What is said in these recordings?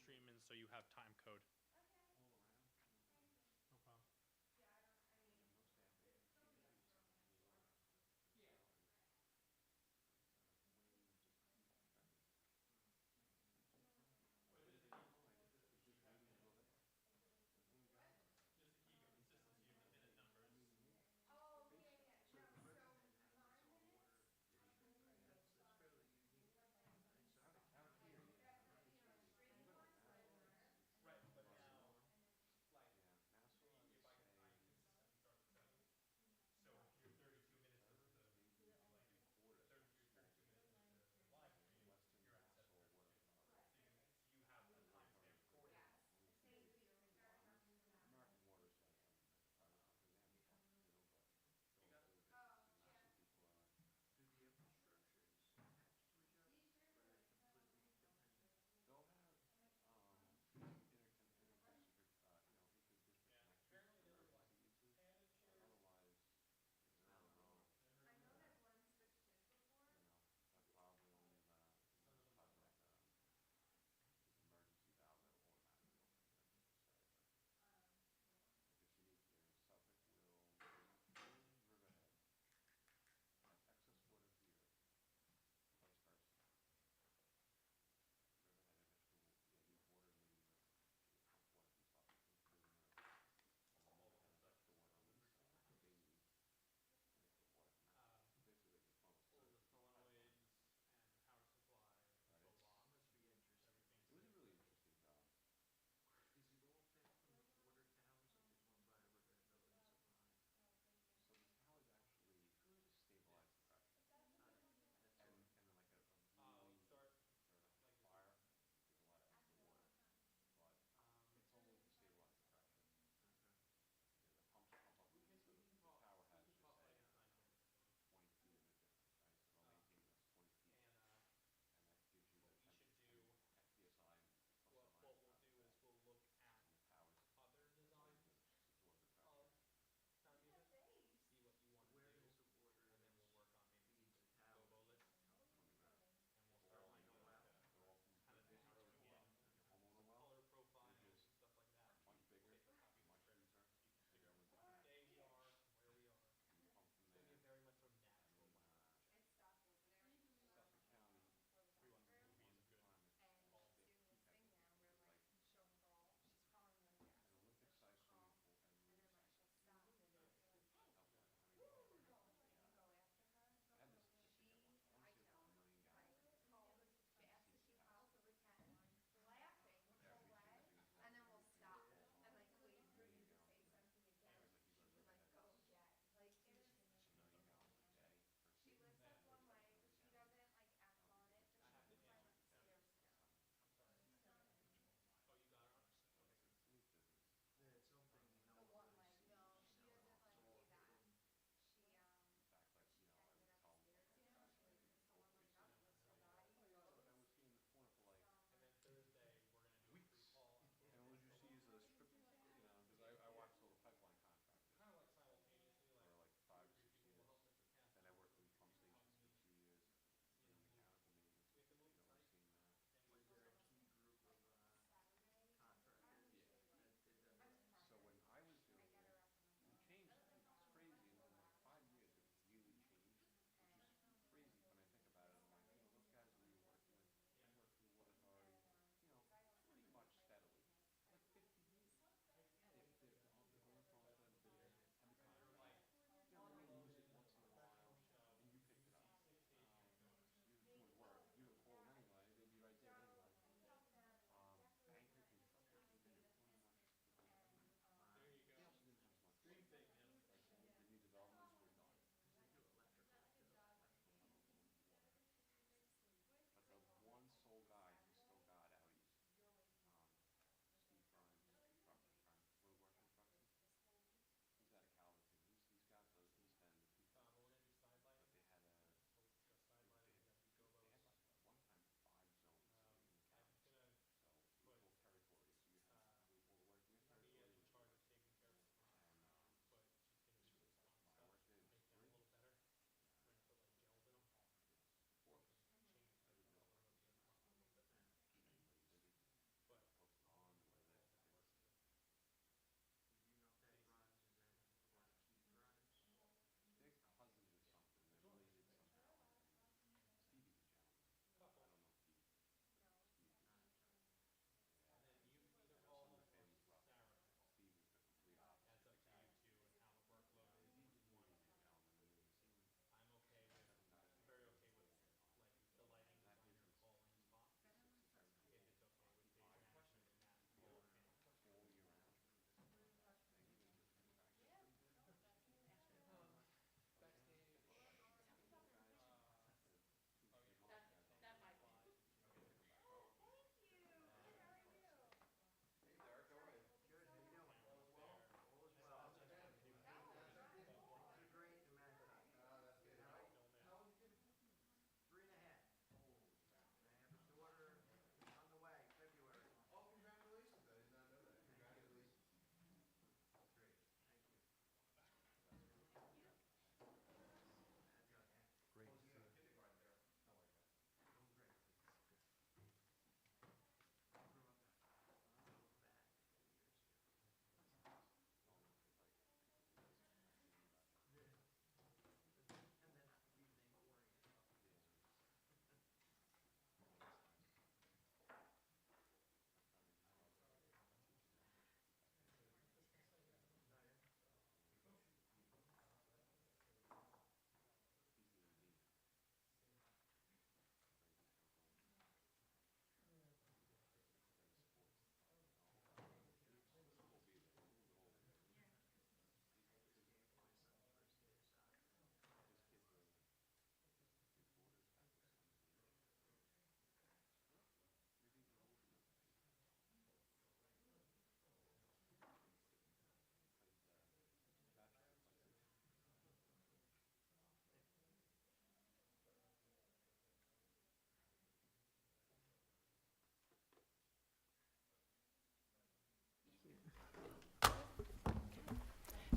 streaming, so you have time code. No problem. Just to keep a consistency of the minute numbers. Oh, yeah, yeah. No, so my minutes, Right, but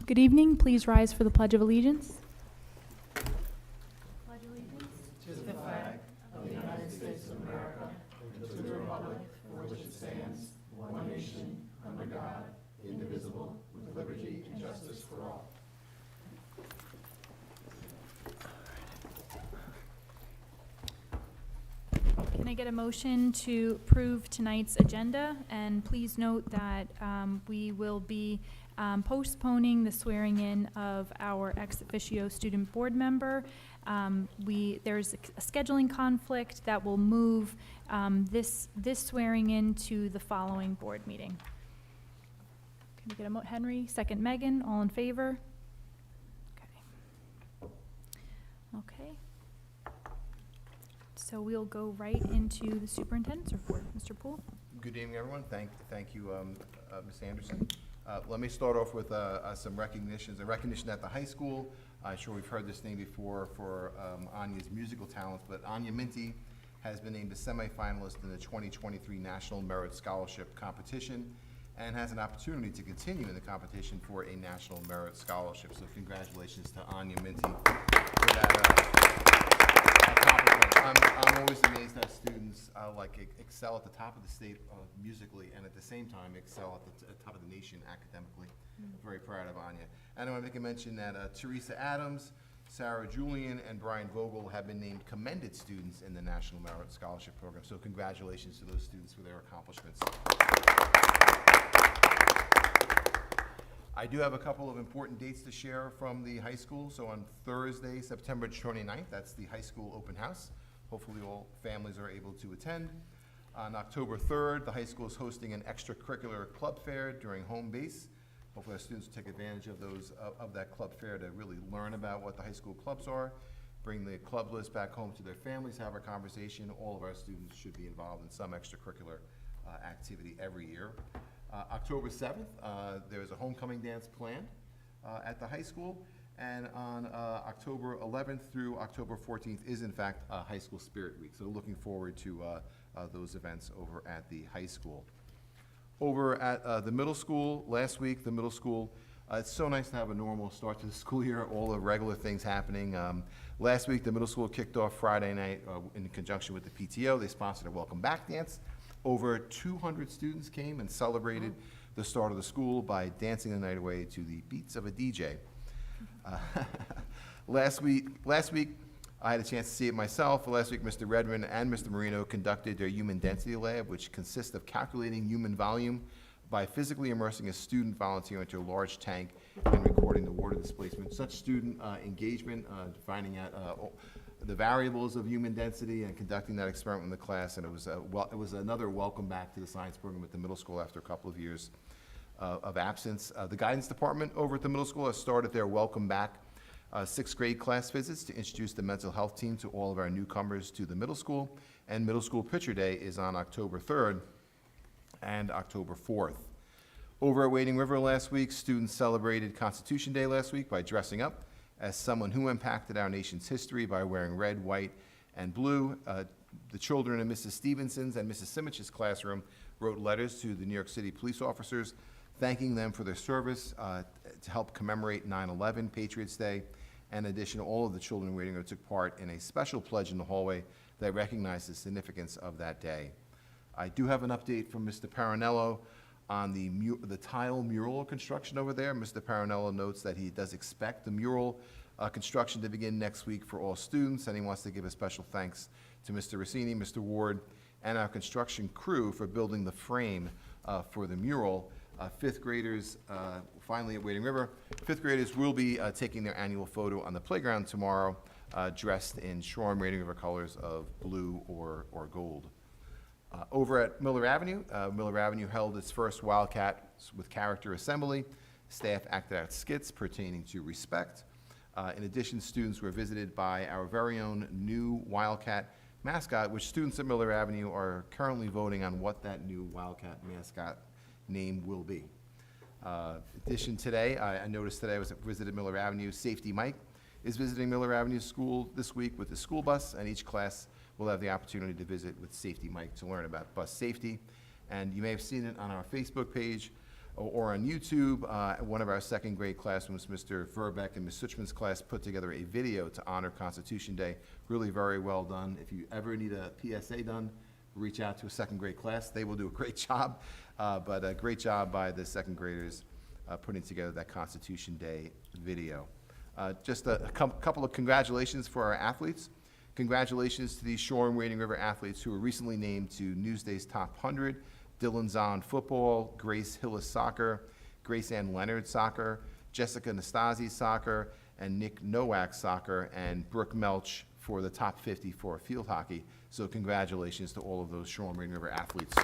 Good evening. Please rise for the Pledge of Allegiance. Pledge allegiance. Can I get a motion to approve tonight's agenda? And please note that we will be postponing the swearing-in of our ex officio student board member. There's a scheduling conflict that will move this swearing-in to the following board meeting. Can we get a Henry, second Megan, all in favor? Okay. Okay. So we'll go right into the superintendent's report. Mr. Poole? Good evening, everyone. Thank you, Ms. Anderson. Let me start off with some recognitions. A recognition at the high school. I'm sure we've heard this name before for Anya's musical talents, but Anya Minty has been named a semifinalist in the 2023 National Merit Scholarship Competition and has an opportunity to continue in the competition for a National Merit Scholarship. So congratulations to Anya Minty for that accomplishment. I'm always amazed how students excel at the top of the state musically and at the same time excel at the top of the nation academically. Very proud of Anya. And I want to make a mention that Teresa Adams, Sarah Julian, and Brian Vogel have been named commended students in the National Merit Scholarship Program. So congratulations to those students for their accomplishments. I do have a couple of important dates to share from the high school. So on Thursday, September 29th, that's the high school open house. Hopefully all families are able to attend. On October 3rd, the high school is hosting an extracurricular club fair during home base. Hopefully our students will take advantage of of that club fair to really learn about what the high school clubs are, bring the club list back home to their families, have a conversation. All of our students should be involved in some extracurricular activity every year. October 7th, there's a homecoming dance planned at the high school. And on October 11th through October 14th is in fact High School Spirit Week. So looking forward to those events over at the high school. Over at the middle school, last week, the middle school, it's so nice to have a normal start to the school year, all the regular things happening. Last week, the middle school kicked off Friday night in conjunction with the PTO. They sponsored a welcome back dance. Over 200 students came and celebrated the start of the school by dancing the night away to the beats of a DJ. Last week, I had a chance to see it myself. Last week, Mr. Redmond and Mr. Marino conducted their human density lab, which consists of calculating human volume by physically immersing a student volunteer into a large tank and recording the water displacement. Such student engagement, finding out the variables of human density and conducting that experiment in the class, and it was another welcome back to the science program at the middle school after a couple of years of absence. The guidance department over at the middle school has started their welcome back sixth grade class visits to introduce the mental health team to all of our newcomers to the middle school. And middle school picture day is on October 3rd and October 4th. Over at Wading River last week, students celebrated Constitution Day last week by dressing up as someone who impacted our nation's history by wearing red, white, and blue. The children in Mrs. Stevenson's and Mrs. Simich's classroom wrote letters to the New York City police officers, thanking them for their service to help commemorate 9/11 Patriots Day. In addition, all of the children in Wading River took part in a special pledge in the hallway that recognized the significance of that day. I do have an update from Mr. Parinello on the tile mural construction over there. Mr. Parinello notes that he does expect the mural construction to begin next week for all students, and he wants to give a special thanks to Mr. Rossini, Mr. Ward, and our construction crew for building the frame for the mural. Fifth graders, finally at Wading River, fifth graders will be taking their annual photo on the playground tomorrow, dressed in Shoreham-Wading River colors of blue or gold. Over at Miller Avenue held its first Wildcat with Character Assembly. Staff acted out skits pertaining to respect. In addition, students were visited by our very own new Wildcat mascot, which students at Miller Avenue are currently voting on what that new Wildcat mascot name will be. In addition, today, I noticed today I visited Miller Avenue. Safety Mike is visiting Miller Avenue School this week with the school bus, and each class will have the opportunity to visit with Safety Mike to learn about bus safety. And you may have seen it on our Facebook page. or on YouTube. One of our second grade classrooms, Mr. Verbeck and Ms. Suchman's class, put together a video to honor Constitution Day. Really very well done. If you ever need a PSA done, reach out to a second grade class. They will do a great job. But a great job by the second graders putting together that Constitution Day video. Just a couple of congratulations for our athletes. Congratulations to the Shoreham-Wading River athletes who were recently named to Newsday's Top 100. Dylan Zahn football, Grace Hillis soccer, Grace Ann Leonard soccer, Jessica Nastasi soccer, and Nick Nowak soccer, and Brooke Melch for the top 50 for field hockey. So congratulations to all of those Shoreham-Wading River athletes.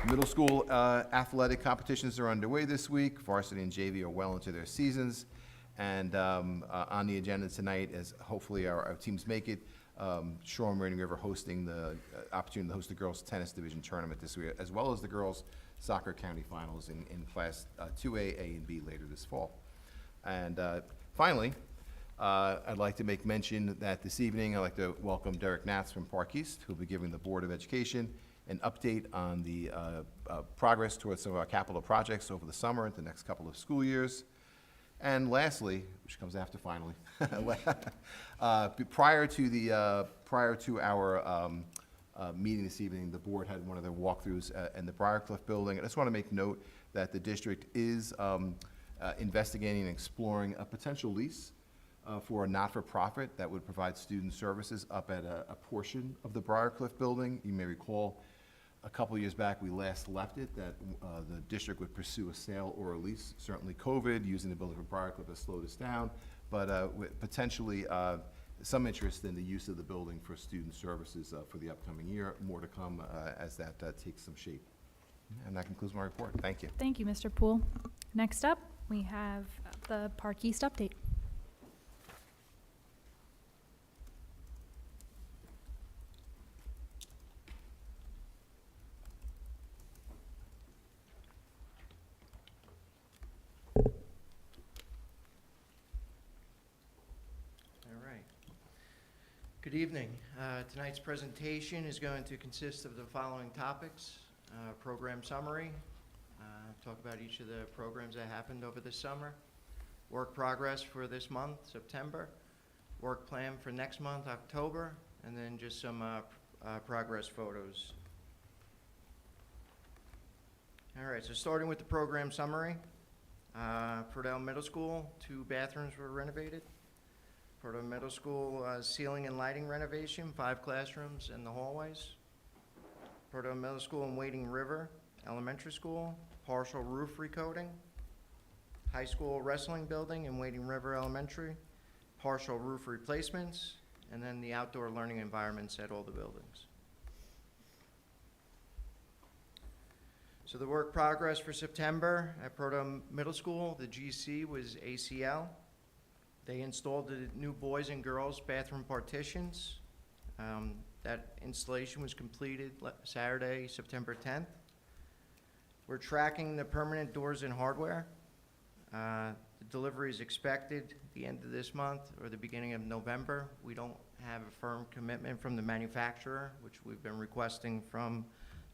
Middle school athletic competitions are underway this week. Varsity and JV are well into their seasons. And on the agenda tonight, as hopefully our teams make it, Shoreham-Wading River hosting the opportunity to host the girls' tennis division tournament this week, as well as the girls' soccer county finals in Class 2A, A, and B later this fall. And finally, I'd like to make mention that this evening I'd like to welcome Derek Nats from Park East, who will be giving the Board of Education an update on the progress towards some of our capital projects over the summer and the next couple of school years. And lastly, which comes after finally, prior to our meeting this evening, the board had one of their walkthroughs in the Briarcliff building. I just want to make note that the district is investigating and exploring a potential lease for a not-for-profit that would provide student services up at a portion of the Briarcliff building. You may recall a couple years back, we last left it, that the district would pursue a sale or a lease. Certainly COVID, using the building for Briarcliff has slowed us down, but with potentially some interest in the use of the building for student services for the upcoming year. More to come as that takes some shape. And that concludes my report. Thank you. Thank you, Mr. Poole. Next up, we have the Park East update. Good evening. Tonight's presentation is going to consist of the following topics. Program summary, talk about each of the programs that happened over the summer, work progress for this month, September, work plan for next month, October, and then just some progress photos. All right, so starting with the program summary, Purdell Middle School, 2 bathrooms were renovated. Purdell Middle School ceiling and lighting renovation, 5 classrooms and the hallways. Purdell Middle School and Wading River Elementary School, partial roof recoating. High school wrestling building in Wading River Elementary, partial roof replacements, and then the outdoor learning environments at all the buildings. So the work progress for September at Purdell Middle School, the GC was ACL. They installed the new boys and girls bathroom partitions. That installation was completed Saturday, September 10th. We're tracking the permanent doors and hardware. The delivery is expected the end of this month or the beginning of November. We don't have a firm commitment from the manufacturer, which we've been requesting from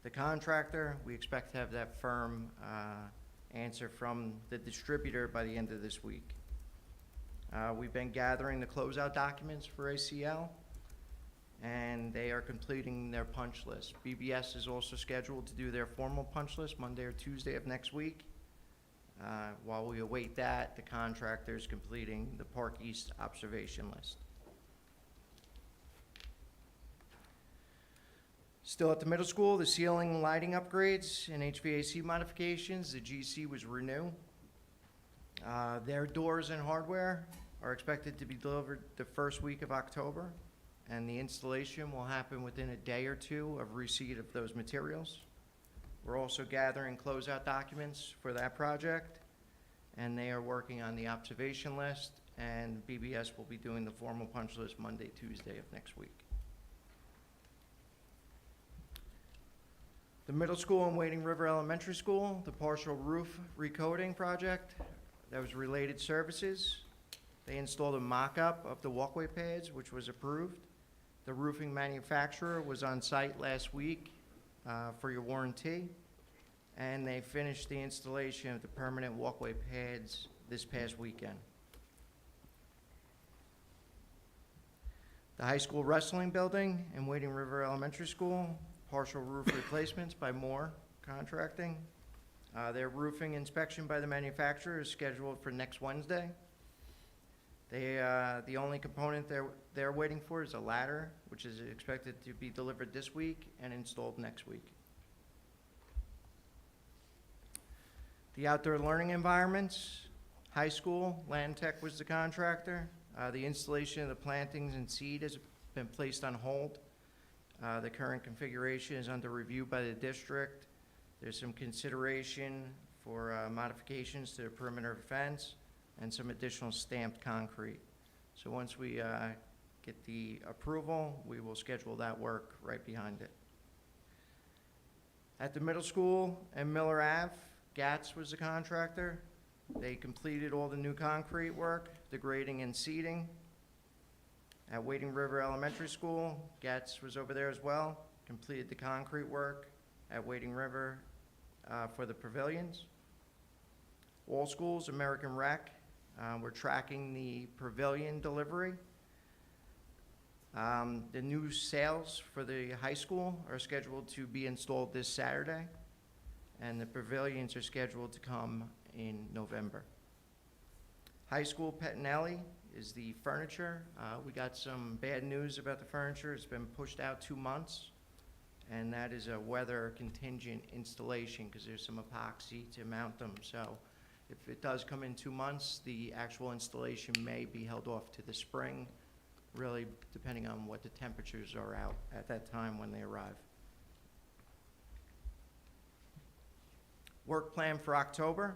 the contractor. We expect to have that firm answer from the distributor by the end of this week. We've been gathering the closeout documents for ACL, and they are completing their punch list. BBS is also scheduled to do their formal punch list Monday or Tuesday of next week. While we await that, the contractor is completing the Park East observation list. Still at the middle school, the ceiling and lighting upgrades and HVAC modifications, the GC was Renew. Their doors and hardware are expected to be delivered the first week of October, and the installation will happen within a day or 2 of receipt of those materials. We're also gathering closeout documents for that project, and they are working on the observation list, and BBS will be doing the formal punch list Monday, Tuesday of next week. The middle school and Wading River Elementary School, the partial roof recoating project, that was related services. They installed a mock-up of the walkway pads, which was approved. The roofing manufacturer was on site last week for your warranty. And they finished the installation of the permanent walkway pads this past weekend. The high school wrestling building in Wading River Elementary School, partial roof replacements by Moore Contracting. Their roofing inspection by the manufacturer is scheduled for next Wednesday. The only component they're waiting for is a ladder, which is expected to be delivered this week and installed next week. The outdoor learning environments, high school, Land Tech was the contractor. The installation of the plantings and seed has been placed on hold. The current configuration is under review by the district. There's some consideration for modifications to the perimeter fence and some additional stamped concrete. So once we get the approval, we will schedule that work right behind it. At the middle school and Miller Ave, Gatz was the contractor. They completed all the new concrete work, the grading and seeding. At Wading River Elementary School, Gatz was over there as well, completed the concrete work at Wading River for the pavilions. All schools, American Rec, we're tracking the pavilion delivery. The new sails for the high school are scheduled to be installed this Saturday, and the pavilions are scheduled to come in November. High school Pettinelli is the furniture. We got some bad news about the furniture. It's been pushed out 2 months, and that is a weather contingent installation because there's some epoxy to mount them. So if it does come in 2 months, the actual installation may be held off to the spring, really depending on what the temperatures are out at that time when they arrive. Work plan for October.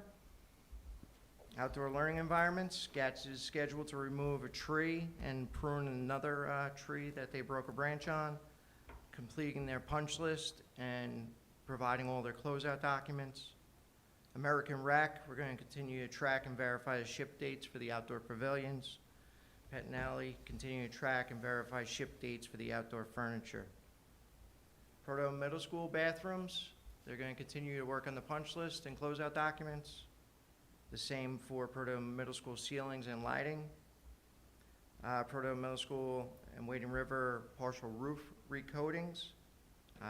Outdoor learning environments. Gatz is scheduled to remove a tree and prune another tree that they broke a branch on, completing their punch list and providing all their closeout documents. American Rec, we're going to continue to track and verify the ship dates for the outdoor pavilions. Pettinelli, continue to track and verify ship dates for the outdoor furniture. Proto Middle School bathrooms, they're going to continue to work on the punch list and closeout documents. The same for Proto Middle School ceilings and lighting. Proto Middle School and Wading River partial roof recoatings.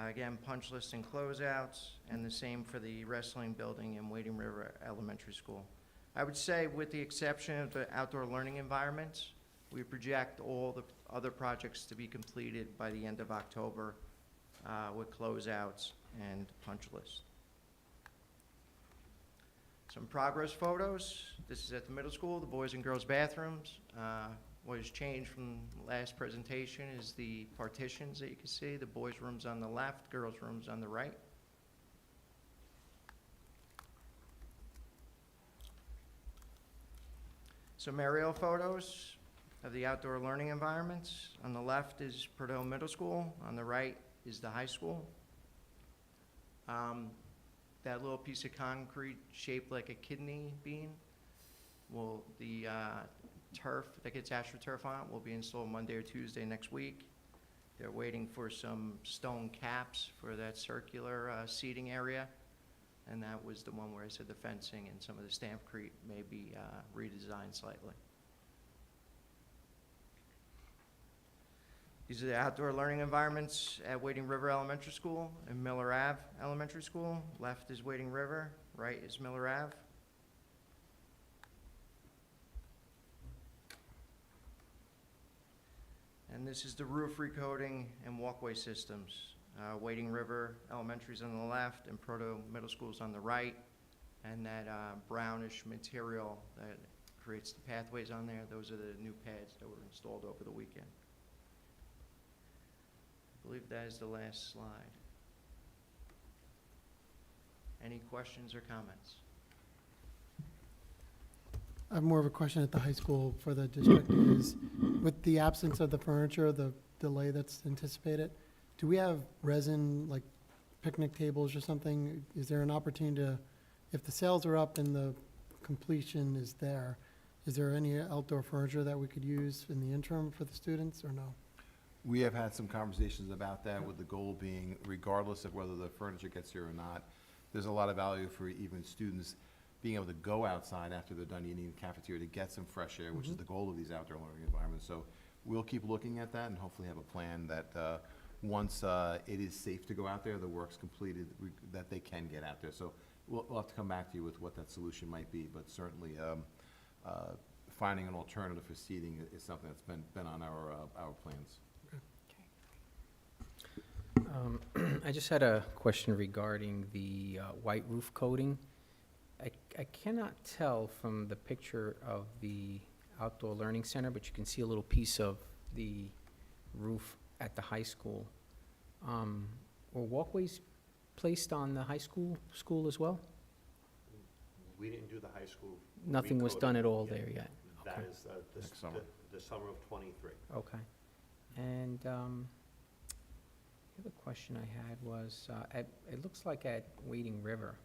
Again, punch list and closeouts, and the same for the wrestling building in Wading River Elementary School. I would say, with the exception of the outdoor learning environments, we project all the other projects to be completed by the end of October with closeouts and punch list. Some progress photos. This is at the middle school, the boys and girls bathrooms. What has changed from the last presentation is the partitions that you can see. The boys' room's on the left, girls' room's on the right. Some aerial photos of the outdoor learning environments. On the left is Purdue Middle School. On the right is the high school. That little piece of concrete shaped like a kidney bean, the turf that gets AstroTurf on it will be installed Monday or Tuesday next week. They're waiting for some stone caps for that circular seating area, and that was the one where I said the fencing and some of the stampcrete may be redesigned slightly. These are the outdoor learning environments at Wading River Elementary School and Miller Ave Elementary School. Left is Wading River, right is Miller Ave. And this is the roof recoating and walkway systems. Wading River Elementary is on the left and Proto Middle School is on the right. And that brownish material that creates the pathways on there, those are the new pads that were installed over the weekend. I believe that is the last slide. Any questions or comments? I have more of a question at the high school for the district is, with the absence of the furniture, the delay that's anticipated, do we have resin, like picnic tables or something? Is there an opportunity to, if the sales are up and the completion is there, is there any outdoor furniture that we could use in the interim for the students or no? We have had some conversations about that, with the goal being, regardless of whether the furniture gets here or not, there's a lot of value for even students being able to go outside after they're done eating in the cafeteria to get some fresh air, which is the goal of these outdoor learning environments. So we'll keep looking at that and hopefully have a plan that, once it is safe to go out there, the work's completed, that they can get out there. So we'll have to come back to you with what that solution might be, but certainly finding an alternative for seating is something that's been on our plans. I just had a question regarding the white roof coating. I cannot tell from the picture of the outdoor learning center, but you can see a little piece of the roof at the high school. Were walkways placed on the high school as well? We didn't do the high school. Nothing was done recoding at all yet. there yet? That Okay. is Next summer. the summer of '23. Okay. And the other question I had was, it looks like at Wading River,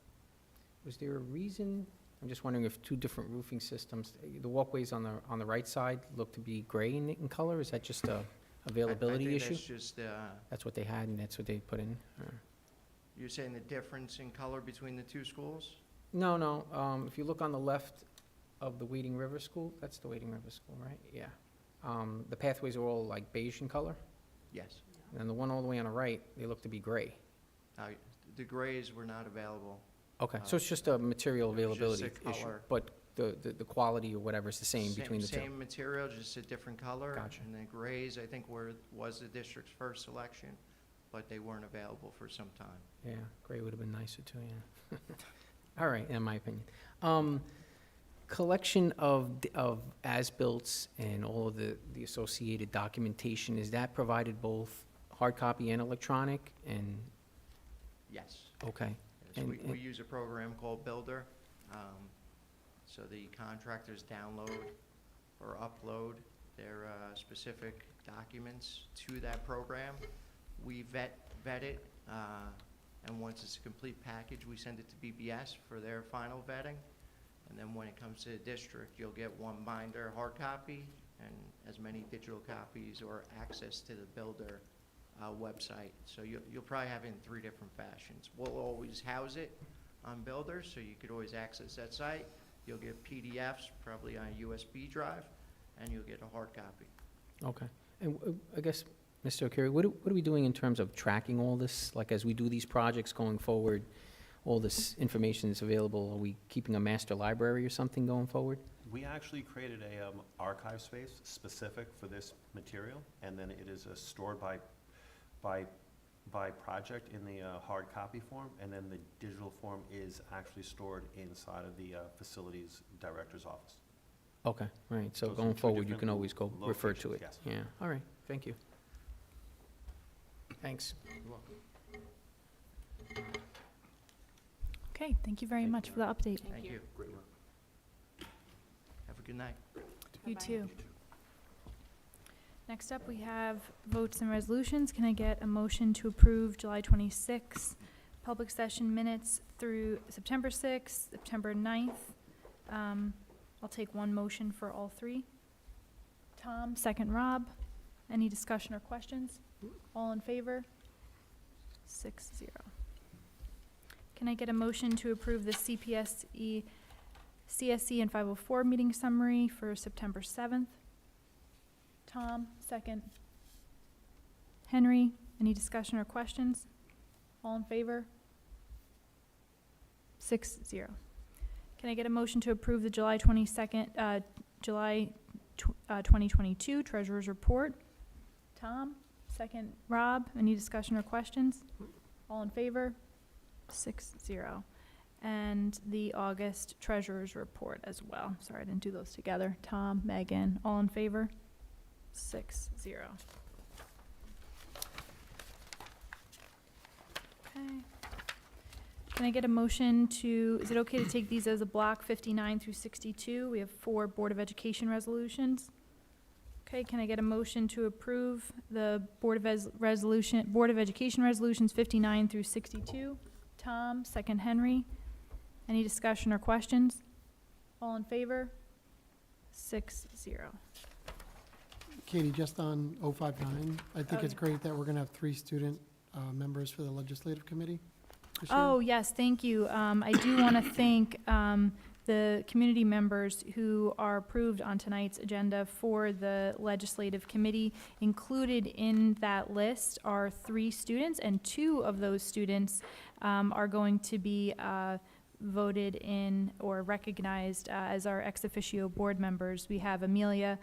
was there a reason, I'm just wondering if two different roofing systems, the walkways on the right side look to be gray in color? Is that just a availability I think issue? that's just, That's what they had and that's what they put in? Or- you're saying the difference in color between the two schools? No, if you look on the left of the Wading River School, that's the Wading River School, right? Yeah. The pathways are all like beige in color, Yes. and the one all the way on the right, they look to be gray. The grays were not available. Okay, so it's just a material Just a availability issue, color. but the quality or whatever is the same between the two? Same material, just a different color. Gotcha. And the grays, I think, was the district's first selection, but they weren't available for some time. Yeah, gray would have been nicer too, yeah. All right, in my opinion. Collection of as-built and all of the associated documentation, is that provided both hard copy and electronic? And, Yes. okay, Yes, And- we use a program called Builder, so the contractors download or upload their specific documents to that program. We vet it, and once it's a complete package, we send it to BBS for their final vetting. And then when it comes to the district, you'll get one binder hard copy and as many digital copies or access to the Builder website. So you'll probably have it in 3 different fashions. We'll always house it on Builder, so you could always access that site. You'll get PDFs, probably on a USB drive, and you'll get a hard copy. okay. And I guess, Mr. Okiri, what are we doing in terms of tracking all this? Like, as we do these projects going forward, all this information is available, are we keeping a master library or something going forward? We actually created a archive space specific for this material, and then it is stored by project in the hard copy form, and then the digital form is actually stored inside of the facilities director's office. Okay, right, so Those are going two forward, you different can always go refer to it? locations, yes. Yeah, all right, thank you. Thanks. Okay, thank you very much for the update. Thank you. Great work. Have a good night. You too. Next up, we have votes and resolutions. Can I get a motion to approve July 26th public session minutes through September 6th, September 9th? I'll take one motion for all 3. Tom, second Rob. Any discussion or questions? All in favor? 6-0. Can I get a motion to approve the CSE and 504 meeting summary for September 7th? Tom, second. Henry, any discussion or questions? All in favor? 6-0. Can I get a motion to approve the July 22nd, July 2022 Treasurer's Report? Tom, second. Rob, any discussion or questions? All in favor? 6-0. And the August Treasurer's Report as well. Sorry, I didn't do those together. Tom, Megan, all in favor? 6-0. Okay. Can I get a motion to, is it okay to take these as a block 59 through 62? We have 4 Board of Education resolutions. Okay, can I get a motion to approve the Board of Education resolutions 59 through 62? Tom, second Henry. Any discussion or questions? All in favor? 6-0. Katie, just on 059, I think it's great that we're going to have 3 student members for the legislative committee this year. Oh, yes, thank you. I do want to thank the community members who are approved on tonight's agenda for the legislative committee. Included in that list are 3 students, and 2 of those students are going to be voted in or recognized as our ex officio board members. We have Amelia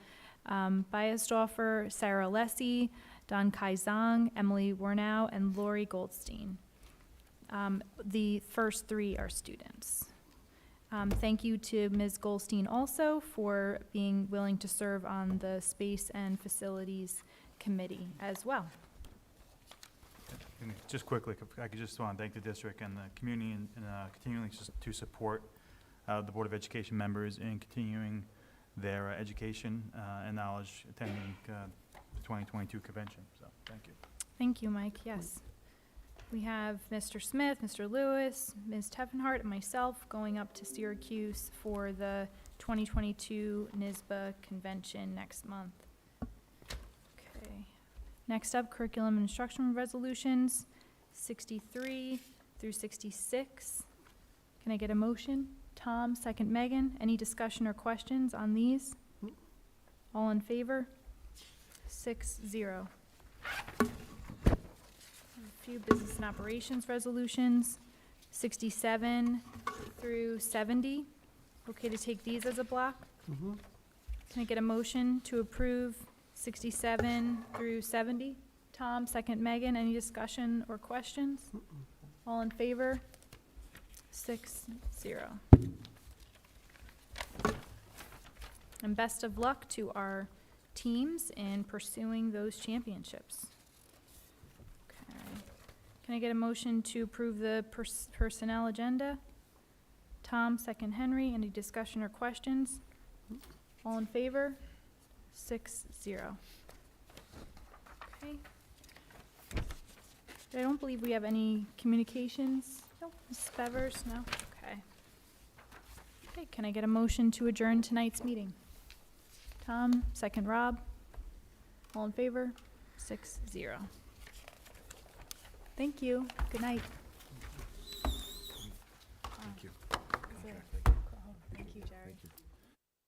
Biasdorfer, Sarah Lessie, Don Kai Zhang, Emily Warnow, and Lori Goldstein. The first 3 are students. Thank you to Ms. Goldstein also for being willing to serve on the Space and Facilities Committee as well. And just quickly, if I could just want to thank the district and the community and continuing to support the Board of Education members in continuing their education and knowledge attending the 2022 convention. So, thank you. Thank you, Mike, yes. We have Mr. Smith, Mr. Lewis, Ms. Teffenhart, and myself going up to Syracuse for the 2022 NYSBA convention next month. Okay. Next up, curriculum and instruction resolutions, 63 through 66. Can I get a motion? Tom, second Megan. Any discussion or questions on these? All in favor? 6-0. A few business and operations resolutions, 67 through 70. Okay to take these as a block? Mhm. Can I get a motion to approve 67 through 70? Tom, second Megan. Any discussion or questions? All in favor? 6-0. And best of luck to our teams in pursuing those championships. Okay. Can I get a motion to approve the personnel agenda? Tom, second Henry. Any discussion or questions? All in favor? 6-0. Okay. I don't believe we have any communications. No. Ms. Bevers? No? Okay. Okay, can I get a motion to adjourn tonight's meeting? Tom, second Rob. All in favor? 6-0. Thank you. Good night. Thank you. Is it-